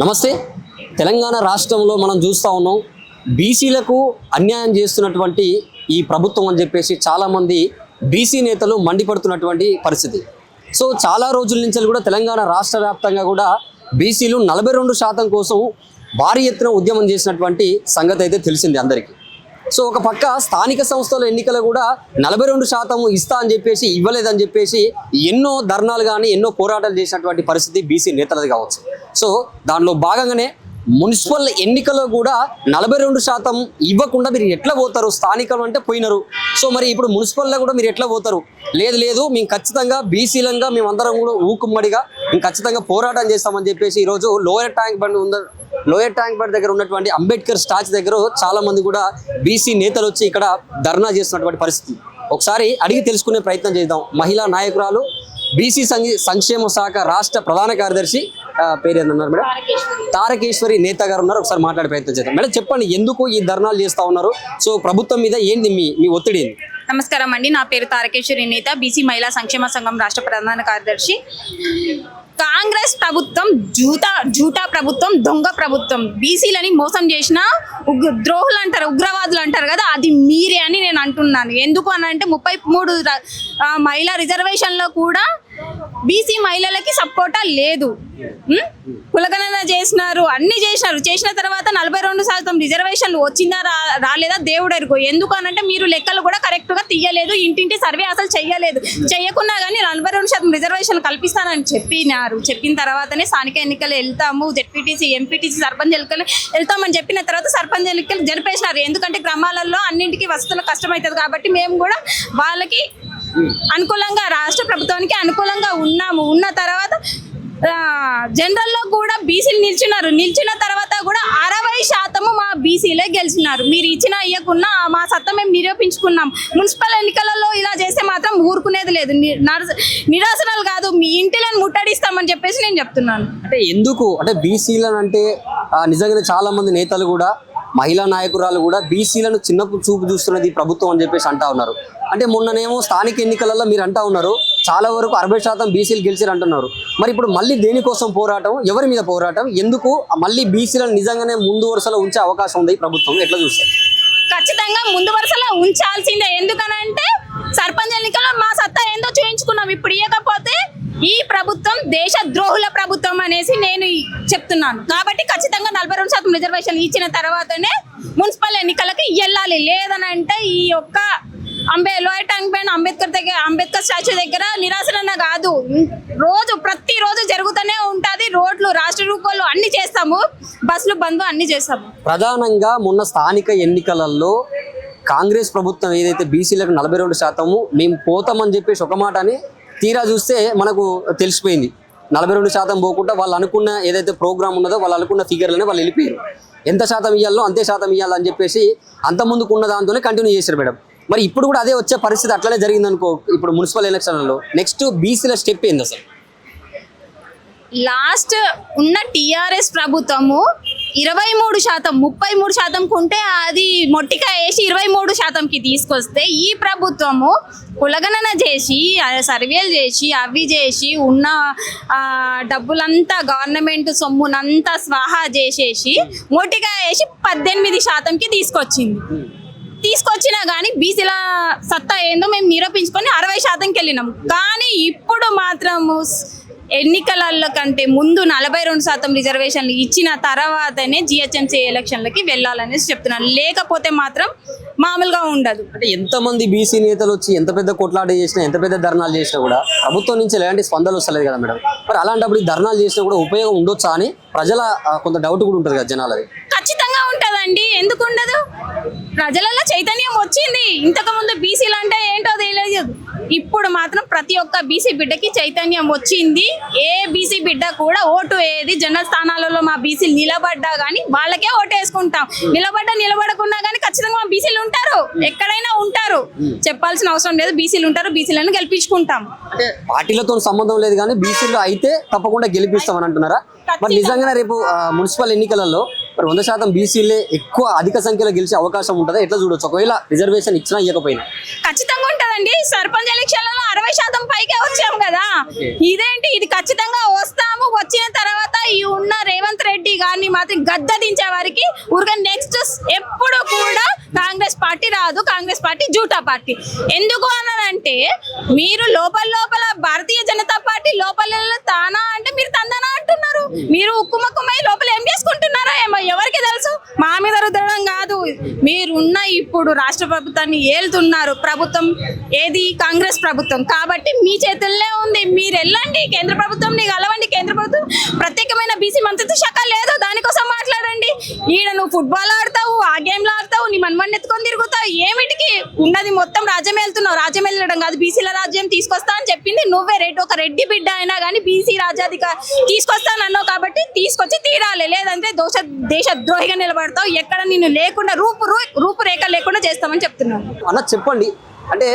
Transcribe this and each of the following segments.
నమస్తే. తెలంగాణ రాష్ట్రంలో మనం చూస్తూ ఉన్నాం, బీసీలకు అన్యాయం చేస్తున్నటువంటి ఈ ప్రభుత్వం అని చెప్పేసి చాలామంది బీసీ నేతలు మండిపడుతున్నటువంటి పరిస్థితి. సో చాలా రోజుల నుంచి కూడా తెలంగాణ రాష్ట్ర వ్యాప్తంగా కూడా బీసీలు 42% కోసం భారీ ఎత్తున ఉద్యమం చేసినటువంటి సంగతి అయితే తెలిసింది అందరికీ. సో ఒక పక్క స్థానిక సంస్థల ఎన్నికలు కూడా 42% ఇస్తా అని చెప్పేసి ఇవ్వలేదని చెప్పేసి ఎన్నో ధర్నాలు కానీ ఎన్నో పోరాటాలు చేసినటువంటి పరిస్థితి బీసీ నేతలది కావచ్చు. సో దానిలో భాగంగానే మున్సిపల్ ఎన్నికల్లో కూడా 42% ఇవ్వకుండా మీరు ఎట్లా పోతారు? స్థానికం అంటే పోయినారు. సో మరి ఇప్పుడు మున్సిపల్లో కూడా మీరు ఎట్లా పోతారు? లేదు మేము ఖచ్చితంగా బీసీలంగా మేమందరం కూడా ఊకుమ్మడిగా మేము ఖచ్చితంగా పోరాటం చేస్తామని చెప్పేసి ఈరోజు లోయర్ ట్యాంక్ బండ్ దగ్గర ఉన్నటువంటి అంబేద్కర్ స్టాచ్యూ దగ్గర చాలా మంది కూడా బీసీ నేతలు వచ్చి ఇక్కడ ధర్నా చేస్తున్నటువంటి పరిస్థితి. ఒకసారి అడిగి తెలుసుకునే ప్రయత్నం చేద్దాం. మహిళా నాయకురాలు, బీసీ సంక్షేమ శాఖ రాష్ట్ర ప్రధాన కార్యదర్శి పేరు ఏంటన్నారు మేడం? తారకేశ్వరి నేత గారు ఉన్నారు. ఒకసారి మాట్లాడే ప్రయత్నం చేద్దాం. మేడం చెప్పండి, ఎందుకు ఈ ధర్నాలు చేస్తూ ఉన్నారు? సో ప్రభుత్వం మీద ఏంది మీ ఒత్తిడి ఏంది? నమస్కారం అండి, నా పేరు తారకేశ్వరి నేత, బీసీ మహిళా సంక్షేమ సంఘం రాష్ట్ర ప్రధాన కార్యదర్శి. కాంగ్రెస్ ప్రభుత్వం జూటా ప్రభుత్వం, దొంగ ప్రభుత్వం. బీసీలని మోసం చేసిన ద్రోహులు అంటారు, ఉగ్రవాదులు అంటారు కదా, అది మీరే అని నేను అంటున్నాను. ఎందుకు అని అంటే 33 మహిళా రిజర్వేషన్లో కూడా బీసీ మహిళలకి సపోర్టా లేదు. కులగణన చేసినారు, అన్ని చేసిన తర్వాత 42% రిజర్వేషన్లు వచ్చిందా రాలేదా దేవుడు ఎరుగు. ఎందుకు అనంటే మీరు లెక్కలు కూడా కరెక్ట్గా తీయలేదు, ఇంటింటి సర్వే అసలు చెయ్యలేదు. చెయ్యకున్నా కానీ 42% రిజర్వేషన్లు కల్పిస్తానని చెప్పిన తర్వాతనే స్థానిక ఎన్నికలు వెళ్తాము, జెడ్పీటీసీ, ఎంపీటీసీ, సర్పంచ్ ఎన్నికలు వెళ్తామని చెప్పిన తర్వాత సర్పంచ్ ఎన్నికలు జరిపేసినారు. ఎందుకంటే గ్రామాలలో అన్నింటికి వసతులు కష్టమవుతుంది కాబట్టి మేము కూడా వాళ్ళకి అనుకూలంగా, రాష్ట్ర ప్రభుత్వానికి అనుకూలంగా ఉన్నాము. ఉన్న తర్వాత జనరల్లో కూడా బీసీలు నిలిచిన తర్వాత కూడా 60% మా బీసీలే గెలిచినారు. మీరు ఇచ్చినా ఇవ్వకున్నా మా సత్తా మేము నిరూపించుకున్నాం. మున్సిపల్ ఎన్నికలలో ఇలా చేస్తే మాత్రం ఊరుకునేది లేదు. నిరాశనాలు కాదు, మీ ఇంటిలను ముట్టడిస్తామని చెప్పేసి నేను చెప్తున్నాను. అంటే ఎందుకు అంటే బీసీలను అంటే నిజంగానే చాలా మంది నేతలు కూడా, మహిళా నాయకురాలు కూడా బీసీలను చిన్న చూపు చూస్తున్నది ప్రభుత్వం అని చెప్పేసి అంటా ఉన్నారు. అంటే మొన్ననేమో స్థానిక ఎన్నికలలో మీరు అంటా ఉన్నారు చాలా వరకు 60% బీసీలు గెలిచారు అంటున్నారు. మరి ఇప్పుడు మళ్ళీ దేనికోసం పోరాటం? ఎవరి మీద పోరాటం? ఎందుకు మళ్ళీ బీసీలను నిజంగానే ముందు వరుసలో ఉంచే అవకాశం ఉంది ప్రభుత్వం? ఎట్లా చూస్తారు? ఖచ్చితంగా ముందు వరుసలో ఉంచాల్సిందే. ఎందుకనంటే సర్పంచ్ ఎన్నికల్లో మా సత్తా ఏందో చూయించుకున్నాం. ఇప్పుడు ఇవ్వకపోతే ఈ ప్రభుత్వం దేశ ద్రోహుల ప్రభుత్వం అనేసి నేను చెప్తున్నాను. కాబట్టి ఖచ్చితంగా 42% రిజర్వేషన్ ఇచ్చిన తర్వాతనే మున్సిపల్ ఎన్నికలకి వెళ్ళాలి. లేదనంటే ఈ యొక్క lower tank bund Ambedkar statue దగ్గర నిరాశన కాదు, ప్రతిరోజు జరుగుతూనే ఉంటుంది. రోడ్లు, రాష్ట్ర రూపాయలు అన్ని చేస్తాము, బస్సులు బంద్ అన్ని చేస్తాము. ప్రధానంగా మొన్న స్థానిక ఎన్నికలలో కాంగ్రెస్ ప్రభుత్వం ఏదైతే బీసీలకు 42% మేము పోతామని చెప్పేసి ఒక మాట అని, తీరా చూస్తే మనకు తెలిసిపోయింది 42% పోకుండా వాళ్ళు అనుకున్న ఏదైతే ప్రోగ్రామ్ ఉన్నదో వాళ్ళు అనుకున్న ఫిగర్లనే వాళ్ళు వెళ్ళిపోయారు. ఎంత శాతం ఇవ్వాలో అంతే శాతం ఇవ్వాలని చెప్పేసి అంత ముందుకు ఉన్న దాంతోనే కంటిన్యూ చేశారు మేడం. మరి ఇప్పుడు కూడా అదే వచ్చే పరిస్థితి అట్లనే జరిగింది అనుకో. ఇప్పుడు మున్సిపల్ ఎలక్షన్లలో నెక్స్ట్ బీసీల స్టెప్ ఏంది అసలు? లాస్ట్ ఉన్న టీఆర్ఎస్ ప్రభుత్వము 23%, 33% ఉంటే అది మొట్టిగా వేసి 23%కి తీసుకొస్తే, ఈ ప్రభుత్వము కులగణన చేసి, సర్వేలు చేసి, అవి చేసి, ఉన్న డబ్బులంతా గవర్నమెంట్ సొమ్మునంతా స్వాహా చేసేసి మొట్టిగా వేసి 18%కి తీసుకొచ్చినా కానీ బీసీల సత్తా ఏందో మేము నిరూపించుకొని 60%కి వెళ్ళినాము. కానీ ఇప్పుడు మాత్రము ఎన్నికల కంటే ముందు 42% రిజర్వేషన్లు ఇచ్చిన తర్వాతనే జిహెచ్ఎంసీ ఎలక్షన్లకి వెళ్ళాలనేసి చెప్తున్నాను. లేకపోతే మాత్రం మామూలుగా ఉండదు. అంటే ఎంతమంది బీసీ నేతలు వచ్చి ఎంత పెద్ద కొట్లాట చేసినా, ఎంత పెద్ద ధర్నాలు చేసినా కూడా ప్రభుత్వం నుంచి ఎలాంటి స్పందన వస్తలేదు కదా మేడం. మరి అలాంటప్పుడు ఈ ధర్నాలు చేసినా కూడా ఉపయోగం ఉండొచ్చా అని ప్రజల కొంత డౌట్ కూడా ఉంటుంది కదా జనాలది. ఖచ్చితంగా ఉంటుందండి, ఎందుకు ఉండదు? ప్రజలలో చైతన్యం వచ్చింది. ఇంతకుముందు బీసీలు అంటే ఏంటో తెలియదు, ఇప్పుడు మాత్రం ప్రతి ఒక్క బీసీ బిడ్డకి చైతన్యం వచ్చింది. ఏ బీసీ బిడ్డ కూడా ఓటు ఏది జనరల్ స్థానాలలో మా బీసీలు నిలబడ్డా కానీ వాళ్ళకే ఓటు వేసుకుంటాం. నిలబడకున్నా కానీ ఖచ్చితంగా మా బీసీలు ఉంటారు, ఎక్కడైనా ఉంటారు, చెప్పాల్సిన అవసరం లేదు. బీసీలు ఉంటారు, బీసీలను గెలిపించుకుంటాం. అంటే పార్టీలతో సంబంధం లేదు కానీ బీసీలు అయితే తప్పకుండా గెలిపిస్తామని అంటున్నారా? మరి నిజంగానే రేపు మున్సిపల్ ఎన్నికలలో మరి 100% బీసీలే ఎక్కువ అధిక సంఖ్యలో గెలిచే అవకాశం ఉంటుందా? ఎట్లా చూడొచ్చు ఒకవేళ రిజర్వేషన్ ఇచ్చినా ఇవ్వకపోయినా? ఖచ్చితంగా ఉంటుందండి. సర్పంచ్ ఎలక్షన్లలో 60% పైకే వచ్చాము కదా, ఇదేంటి ఇది ఖచ్చితంగా వస్తాము. వచ్చిన తర్వాత ఈ ఉన్న రేవంత్ రెడ్డి గారిని మాత్రం గద్ద దించే వారికి ఊరికే నెక్స్ట్ ఎప్పుడు కూడా కాంగ్రెస్ పార్టీ రాదు. కాంగ్రెస్ పార్టీ జూటా పార్టీ. ఎందుకు అన్నారంటే మీరు లోపల భారతీయ జనతా పార్టీ లోపల తానా అంటే మీరు తందనా అంటున్నారు. మీరు ఉక్కుమక్కుమై లోపల ఏం చేసుకుంటున్నారో ఏమో ఎవరికి తెలుసు. మా మీద రుద్దడం కాదు, మీరున్న ఇప్పుడు రాష్ట్ర ప్రభుత్వాన్ని ఏలుతున్నారు. ప్రభుత్వం ఏది? కాంగ్రెస్ ప్రభుత్వం. కాబట్టి మీ చేతుల్లో ఉంది. మీరు వెళ్ళండి కేంద్ర ప్రభుత్వంని కలవండి. కేంద్ర ప్రభుత్వం ప్రత్యేకమైన బీసీ మంత్రిత్వ శాఖ లేదు, దానికోసం మాట్లాడండి. ఈడ నువ్వు ఫుట్బాల్ ఆడతావు, ఆ గేమ్లు ఆడతావు, నీ మనమని ఎత్తుకొని తిరుగుతావు. ఏమిటికి ఉన్నది మొత్తం రాజ్యం వెళ్తున్నావు. రాజ్యం వెళ్ళడం కాదు, బీసీల రాజ్యం తీసుకొస్తా అని చెప్పింది నువ్వే. ఒక రెడ్డి బిడ్డ అయినా కానీ బీసీ రాజ్యాధికారి తీసుకొస్తానన్నావు కాబట్టి తీసుకొచ్చి తీరాలి. లేదంటే దేశ ద్రోహిగా నిలబడతావు. ఎక్కడ నిన్ను లేకుండా రూపురేఖ లేకుండా చేస్తామని చెప్తున్నాను. అన్న చెప్పండి, అంటే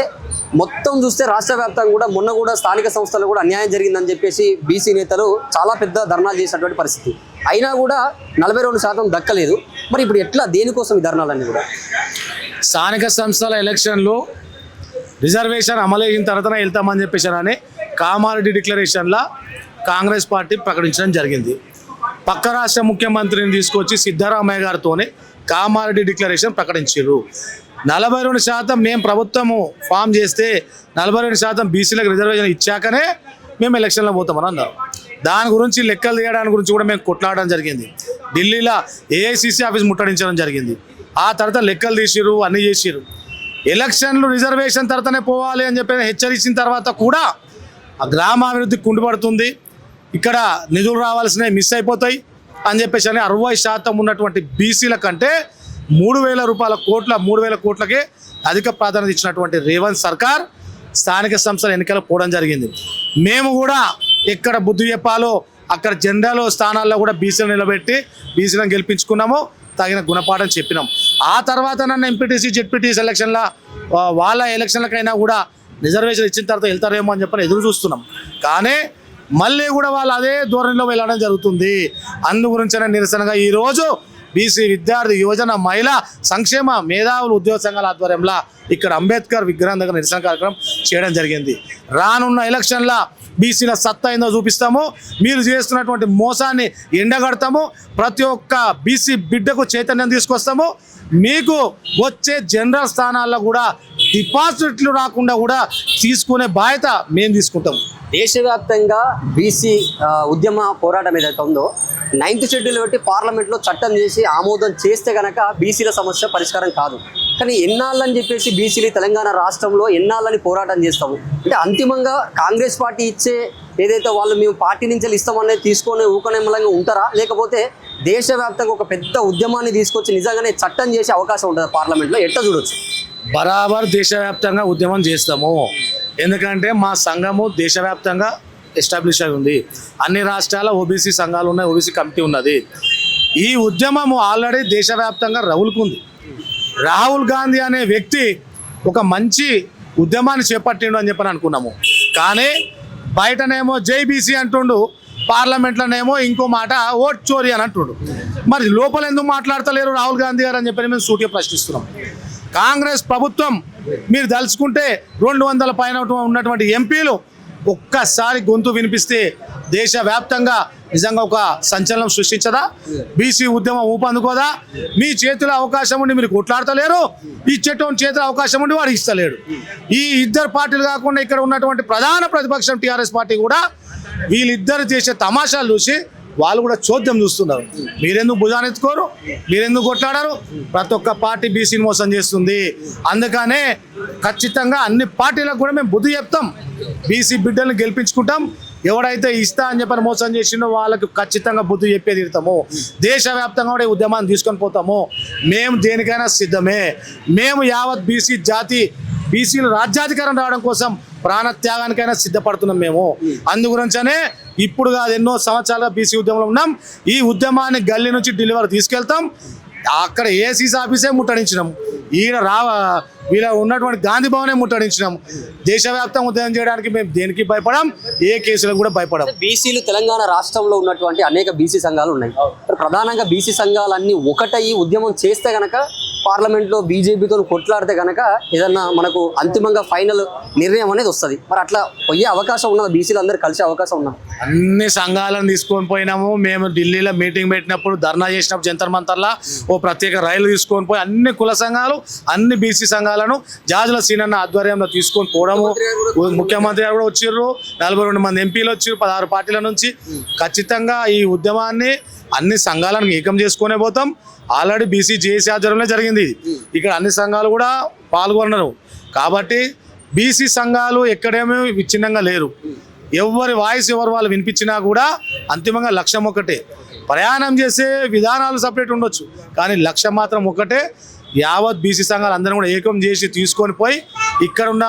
మొత్తం చూస్తే రాష్ట్ర వ్యాప్తంగా కూడా మొన్న కూడా స్థానిక సంస్థలు కూడా అన్యాయం జరిగిందని చెప్పేసి బీసీ నేతలు చాలా పెద్ద ధర్నాలు చేసినటువంటి పరిస్థితి. అయినా కూడా 42% దక్కలేదు. మరి ఇప్పుడు ఎట్లా, దేనికోసం ఈ ధర్నాలన్నీ కూడా? స్థానిక సంస్థల ఎలక్షన్లు రిజర్వేషన్ అమలు అయిన తర్వాత వెళ్తామని చెప్పేసారని కామారెడ్డి డిక్లరేషన్లో కాంగ్రెస్ పార్టీ ప్రకటించడం జరిగింది. పక్క రాష్ట్ర ముఖ్యమంత్రిని తీసుకొచ్చి సిద్ధరామయ్య గారితోనే కామారెడ్డి డిక్లరేషన్ ప్రకటించారు. 42% మేము ప్రభుత్వము ఫామ్ చేస్తే 42% బీసీలకు రిజర్వేషన్ ఇచ్చాకనే మేము ఎలక్షన్లో పోతామని అన్నారు. దాని గురించి లెక్కలు తీయడానికి గురించి కూడా మేము కొట్లాడడం జరిగింది. ఢిల్లీలో ఏఐసిసి ఆఫీస్ ముట్టడించడం జరిగింది. ఆ తర్వాత లెక్కలు తీసిరు, అన్నీ చేసిరు. ఎలక్షన్లు రిజర్వేషన్ తర్వాతనే పోవాలి అని చెప్పి హెచ్చరించిన తర్వాత కూడా ఆ గ్రామాభివృద్ధి కుంటుపడుతుంది, ఇక్కడ నిధులు రావాల్సినవి మిస్ అయిపోతాయి అని చెప్పేసి అని 60% ఉన్నటువంటి బీసీల కంటే 3,000 కోట్లకే అధిక ప్రాధాన్యత ఇచ్చినటువంటి రేవంత్ సర్కార్ స్థానిక సంస్థల ఎన్నికలు పోవడం జరిగింది. మేము కూడా ఎక్కడ బుద్ధి చెప్పాలో అక్కడ జెండాలో స్థానాల్లో కూడా బీసీలు నిలబెట్టి బీసీలను గెలిపించుకున్నాము, తగిన గుణపాఠం చెప్పినాం. ఆ తర్వాత నన్ను ఎంపీటీసీ జెడ్పీటీసీ ఎలక్షన్ల వాళ్ళ ఎలక్షన్లకైనా కూడా రిజర్వేషన్ ఇచ్చిన తర్వాత వెళ్తారేమో అని చెప్పని ఎదురు చూస్తున్నాం. కానీ మళ్ళీ కూడా వాళ్ళు అదే ధోరణిలో వెళ్ళడం జరుగుతుంది. అందు గురించిన నిరసనగా ఈరోజు బీసీ విద్యార్థి యువజన మహిళా సంక్షేమ మేధావులు ఉద్యోగ సంఘాల ఆధ్వర్యంలో ఇక్కడ అంబేద్కర్ విగ్రహం దగ్గర నిరసన కార్యక్రమం చేయడం జరిగింది. రానున్న ఎలక్షన్ల బీసీల సత్తా ఏందో చూపిస్తాము, మీరు చేస్తున్నటువంటి మోసాన్ని ఎండగడతాము, ప్రతి ఒక్క బీసీ బిడ్డకు చైతన్యం తీసుకొస్తాము. మీకు వచ్చే జనరల్ స్థానాల్లో కూడా డిపాజిట్లు రాకుండా కూడా తీసుకునే బాధ్యత మేము తీసుకుంటాం. దేశవ్యాప్తంగా బీసీ ఉద్యమ పోరాటం ఏదైతే ఉందో 9th షెడ్యూల్ పెట్టి పార్లమెంట్లో చట్టం చేసి ఆమోదం చేస్తే కనుక బీసీల సమస్య పరిష్కారం కాదు. కానీ ఎన్నాళ్ళని చెప్పేసి బీసీలు తెలంగాణ రాష్ట్రంలో ఎన్నాళ్ళని పోరాటం చేస్తాము. అంటే అంతిమంగా కాంగ్రెస్ పార్టీ ఇచ్చే ఏదైతే వాళ్ళు మేము పార్టీ నుంచి ఇస్తామనేది తీసుకొని ఊకనేమలంగా ఉంటారా, లేకపోతే దేశవ్యాప్తంగా ఒక పెద్ద ఉద్యమాన్ని తీసుకొచ్చి నిజంగానే చట్టం చేసే అవకాశం ఉంటుంది పార్లమెంట్లో? ఎట్లా చూడొచ్చు? బరాబర్ దేశవ్యాప్తంగా ఉద్యమం చేస్తాము. ఎందుకంటే మా సంఘము దేశవ్యాప్తంగా ఎస్టాబ్లిష్ అయి ఉంది. అన్ని రాష్ట్రాల ఓబీసీ సంఘాలు ఉన్నాయి, ఓబీసీ కమిటీ ఉన్నది. ఈ ఉద్యమము ఆల్రెడీ దేశవ్యాప్తంగా రగులుకుంది. రాహుల్ గాంధీ అనే వ్యక్తి ఒక మంచి ఉద్యమాన్ని చేపట్టిండు అని చెప్పని అనుకున్నాము. కానీ బయటనేమో జై బీసీ అంటుండు, పార్లమెంట్లోనేమో ఇంకో మాట ఓట్ చోరీ అని అంటుండు. మరి లోపల ఎందుకు మాట్లాడతలేరు రాహుల్ గాంధీ గారు అని చెప్పని మేము సూటిగా ప్రశ్నిస్తున్నాం. కాంగ్రెస్ ప్రభుత్వం మీరు దలుచుకుంటే 200 పైన ఉన్నటువంటి ఎంపీలు ఒక్కసారి గొంతు వినిపిస్తే దేశవ్యాప్తంగా నిజంగా ఒక సంచలనం సృష్టించదా? బీసీ ఉద్యమం ఊపందుకోదా? మీ చేతిలో అవకాశం ఉండి మీరు కొట్లాడతలేరు, ఈ చట్టం చేతిలో అవకాశం ఉండి వాడు ఇస్తలేడు. ఈ ఇద్దరు పార్టీలు కాకుండా ఇక్కడ ఉన్నటువంటి ప్రధాన ప్రతిపక్షం టీఆర్ఎస్ పార్టీ కూడా వీళ్ళిద్దరు చేసే తమాషాలు చూసి వాళ్ళు కూడా చోద్యం చూస్తున్నారు. మీరెందుకు భుజానెత్తుకోరు, మీరెందుకు కొట్లాడారు? ప్రతి ఒక్క పార్టీ బీసీని మోసం చేస్తుంది. అందుకనే ఖచ్చితంగా అన్ని పార్టీలకు కూడా మేము బుద్ధి చెప్తాం, బీసీ బిడ్డల్ని గెలిపించుకుంటాం. ఎవడైతే ఇస్తా అని చెప్పని మోసం చేసిండో వాళ్ళకి ఖచ్చితంగా బుద్ధి చెప్పే తీరుతాము. దేశవ్యాప్తంగా కూడా ఉద్యమాన్ని తీసుకొని పోతాము. మేము దేనికైనా సిద్ధమే. మేము యావత్ బీసీ జాతి బీసీలు రాజ్యాధికారం రావడం కోసం ప్రాణత్యాగానికైనా సిద్ధపడుతున్నాం మేము. అందుగురించనే ఇప్పుడు కాదు ఎన్నో సంవత్సరాలుగా బీసీ ఉద్యమంలో ఉన్నాం. ఈ ఉద్యమాన్ని గల్లీ నుంచి ఢిల్లీ వరకు తీసుకెళ్తాం. అక్కడ ఏసీసీ ఆఫీసే ముట్టడించినాం, ఈయన వీళ్ళ ఉన్నటువంటి గాంధీ భవనే ముట్టడించినాం. దేశవ్యాప్తంగా ఉద్యమం చేయడానికి మేము దేనికి భయపడం, ఏ కేసులకు కూడా భయపడం. బీసీలు తెలంగాణ రాష్ట్రంలో ఉన్నటువంటి అనేక బీసీ సంఘాలు ఉన్నాయి. ప్రధానంగా బీసీ సంఘాలన్నీ ఒకటయ్యి ఉద్యమం చేస్తే కనుక పార్లమెంట్లో బీజేపీతో కొట్లాడితే కనుక ఏదన్నా మనకు అంతిమంగా ఫైనల్ నిర్ణయం అనేది వస్తుంది. మరి అట్లా పోయే అవకాశం ఉన్నదా? బీసీలు అందరూ కలిసే అవకాశం ఉన్నది? అన్ని సంఘాలను తీసుకొని పోయినాము. మేము ఢిల్లీలో మీటింగ్ పెట్టినప్పుడు, ధర్నా చేసినప్పుడు జంతర్ మంతర్లా ఓ ప్రత్యేక రైలు తీసుకొని పోయి అన్ని కుల సంఘాలు, అన్ని బీసీ సంఘాలను జాజుల సీనన్న ఆధ్వర్యంలో తీసుకొని పోవడము. ముఖ్యమంత్రి గారు కూడా వచ్చిర్రు, 42 మంది ఎంపీలు వచ్చారు 16 పార్టీల నుంచి. ఖచ్చితంగా ఈ ఉద్యమాన్ని అన్ని సంఘాలను ఏకం చేసుకునే పోతాం. ఆల్రెడీ బీసీ జేఏసీ ఆధ్వర్యంలో జరిగింది. ఇక్కడ అన్ని సంఘాలు కూడా పాల్గొన్నారు. కాబట్టి బీసీ సంఘాలు ఎక్కడేమీ విచ్ఛిన్నంగా లేరు. ఎవరి వాయిస్ ఎవరు వాళ్ళు వినిపించినా కూడా అంతిమంగా లక్ష్యం ఒకటే. ప్రయాణం చేసే విధానాలు సపరేట్ ఉండొచ్చు, కానీ లక్ష్యం మాత్రం ఒకటే. యావత్ బీసీ సంఘాలు అందరం కూడా ఏకం చేసి తీసుకొని పోయి ఇక్కడ ఉన్న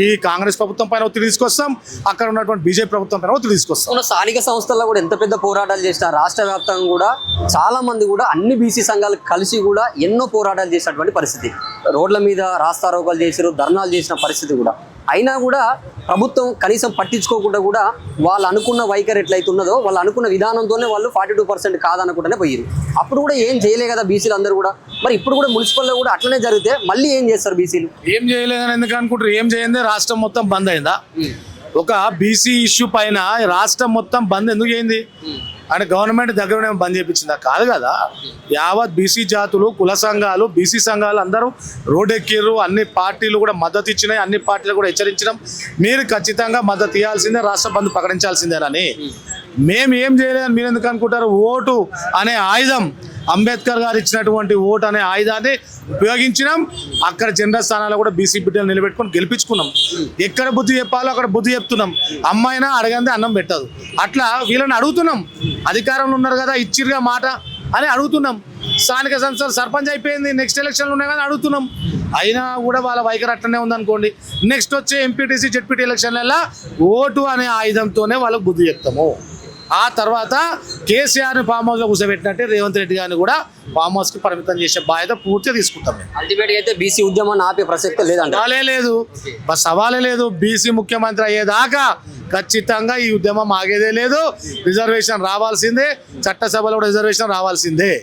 ఈ కాంగ్రెస్ ప్రభుత్వం పైన ఒత్తిడి తీసుకొస్తాం, అక్కడ ఉన్నటువంటి బీజేపీ ప్రభుత్వం పైన ఒత్తిడి తీసుకొస్తాం. స్థానిక సంస్థల్లో కూడా ఎంత పెద్ద పోరాటాలు చేసినా రాష్ట్ర వ్యాప్తంగా కూడా చాలా మంది కూడా అన్ని బీసీ సంఘాలు కలిసి కూడా ఎన్నో పోరాటాలు చేసినటువంటి పరిస్థితి. రోడ్ల మీద రాస్తారోకాలు చేసారు, ధర్నాలు చేసిన పరిస్థితి కూడా. అయినా కూడా ప్రభుత్వం కనీసం పట్టించుకోకుండా కూడా వాళ్ళు అనుకున్న వైఖరి ఎట్లయితే ఉన్నదో వాళ్ళు అనుకున్న విధానంతోనే వాళ్ళు 42% కాదనుకుంటూనే పోయారు. అప్పుడు కూడా ఏం చేయలే కదా బీసీలు అందరూ కూడా. మరి ఇప్పుడు కూడా మున్సిపల్లో కూడా అట్లనే జరిగితే మళ్ళీ ఏం చేస్తారు బీసీలు? ఏం చేయలేదని ఎందుకు అనుకుంటారు? ఏం చేయండి, రాష్ట్రం మొత్తం బంద్ అయిందా? ఒక బీసీ ఇష్యూ పైన రాష్ట్రం మొత్తం బంద్ ఎందుకు అయింది అంటే గవర్నమెంట్ దగ్గర బంద్ చేయించిందా? కాదు కదా. యావత్ బీసీ జాతులు, కుల సంఘాలు, బీసీ సంఘాలు అందరూ రోడ్డెక్కిర్రు. అన్ని పార్టీలు కూడా మద్దతు ఇచ్చినాయి. అన్ని పార్టీలు కూడా హెచ్చరించడం, మీరు ఖచ్చితంగా మద్దతు ఇవ్వాల్సిందే, రాష్ట్ర బంద్ ప్రకటించాల్సిందేనని. మేము ఏం చేయలేదని మీరు ఎందుకు అనుకుంటారు? ఓటు అనే ఆయుధం, అంబేద్కర్ గారు ఇచ్చినటువంటి ఓటు అనే ఆయుధాన్ని ఉపయోగించినాం. అక్కడ జనరల్ స్థానాల్లో కూడా బీసీ బిడ్డలు నిలబెట్టుకొని గెలిపించుకున్నాం. ఎక్కడ బుద్ధి చెప్పాలో అక్కడ బుద్ధి చెప్తున్నాం. అమ్మాయినా అడగందే అన్నం పెట్టదు. అట్లా వీళ్ళని అడుగుతున్నాం. అధికారంలో ఉన్నారు కదా, ఇచ్చిరుగా మాట అని అడుగుతున్నాం. స్థానిక సంస్థలు సర్పంచ్ అయిపోయింది, నెక్స్ట్ ఎలక్షన్లు ఉన్నాయి కానీ అడుగుతున్నాం. అయినా కూడా వాళ్ళ వైఖరి అట్లనే ఉందనుకోండి, నెక్స్ట్ వచ్చే ఎంపీటీసీ జెడ్పీటీ ఎలక్షన్లలో ఓటు అనే ఆయుధంతోనే వాళ్ళకు బుద్ధి చెప్తాము. ఆ తర్వాత కేసీఆర్ని ఫామ్ హౌస్లో కూర్చోబెట్టినట్టే రేవంత్ రెడ్డి గారిని కూడా ఫామ్ హౌస్కి పరిమితం చేసే బాధ్యత పూర్తిగా తీసుకుంటాం. అల్టిమేట్గా అయితే బీసీ ఉద్యమాన్ని ఆపే ప్రసక్తే లేదంటే సవాలే లేదు. బీసీ ముఖ్యమంత్రి అయ్యేదాకా ఖచ్చితంగా ఈ ఉద్యమం ఆగేదే లేదు. రిజర్వేషన్ రావాల్సిందే, చట్టసభలో కూడా రిజర్వేషన్ రావాల్సిందే.